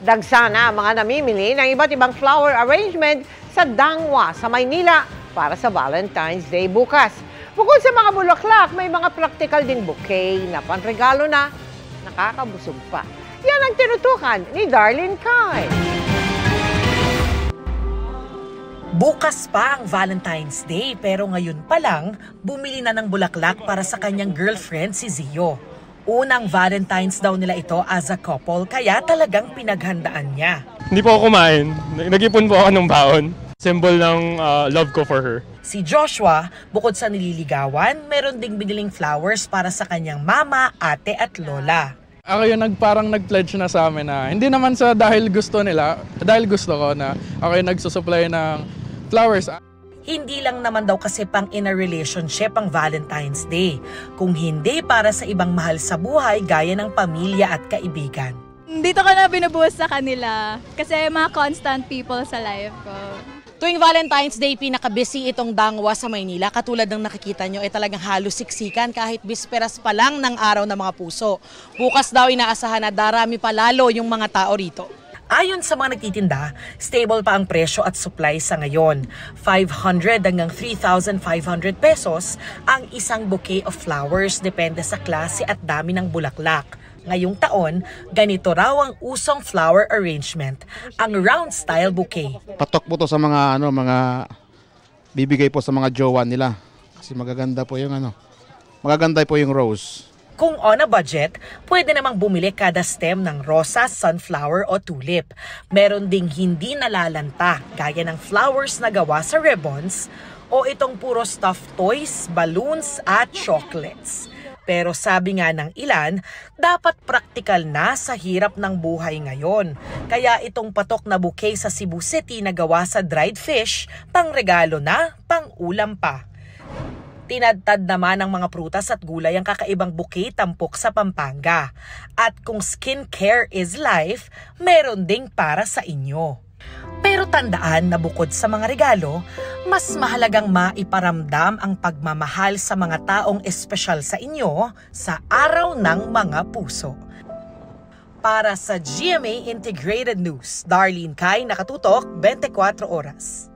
Dagsana ang mga namimili ng iba't ibang flower arrangement sa Dangwa sa Maynila para sa Valentine's Day bukas. Bukod sa mga bulaklak, may mga practical din bouquet na panregalo na nakakabusog pa. Yan ang tinutukan ni Darlene Kai. Bukas pa ang Valentine's Day pero ngayon pa lang, bumili na ng bulaklak para sa kanyang girlfriend si Zio. Unang Valentine's daw nila ito as a couple kaya talagang pinaghandaan niya. Hindi po ako kumain. Nag-ipon po ako ng baon. Symbol ng love ko for her. Si Joshua, bukod sa nililigawan, meron ding biniling flowers para sa kanyang mama, ate at lola. Ako yung nag-pledge na sa amin na hindi naman sa dahil gusto nila, dahil gusto ko na ako yung nagsusupply ng flowers. Hindi lang naman daw kasi pang in a relationship ang Valentine's Day, kung hindi para sa ibang mahal sa buhay gaya ng pamilya at kaibigan. Dito ko na binubuhos sa kanila kasi mga constant people sa life ko. Tuwing Valentine's Day, pinaka-busy itong Dangwa sa Maynila. Katulad ng nakikita nyo, talagang halos siksikan kahit bisperas pa lang ng araw ng mga puso. Bukas daw inaasahan na darami pa lalo yung mga tao rito. Ayon sa mga nagtitinda, stable pa ang presyo at supply sa ngayon. 500 hanggang 3,500 pesos ang isang bouquet of flowers depende sa klase at dami ng bulaklak. Ngayong taon, ganito raw ang usong flower arrangement, ang round style bouquet. Patok po to sa mga bibigay po sa mga jowa nila. Kasi magaganda po yung rose. Kung on a budget, pwede namang bumili kada stem ng rosa, sunflower o tulip. Meron ding hindi nalalanta, gaya ng flowers na gawa sa ribbons o itong puro stuffed toys, balloons at chocolates. Pero sabi nga ng ilan, dapat praktikal na sa hirap ng buhay ngayon. Kaya itong patok na bouquet sa Cebu City na gawa sa dried fish, pang regalo na, pang ulam pa. Tinadtad naman ng mga prutas at gulay ang kakaibang bouquet tampok sa Pampanga. At kung skincare is life, meron ding para sa inyo. Pero tandaan na bukod sa mga regalo, mas mahalagang maiparamdam ang pagmamahal sa mga taong espesyal sa inyo sa araw ng mga puso. Para sa GMA Integrated News, Darlene Kai, nakatutok 24 oras.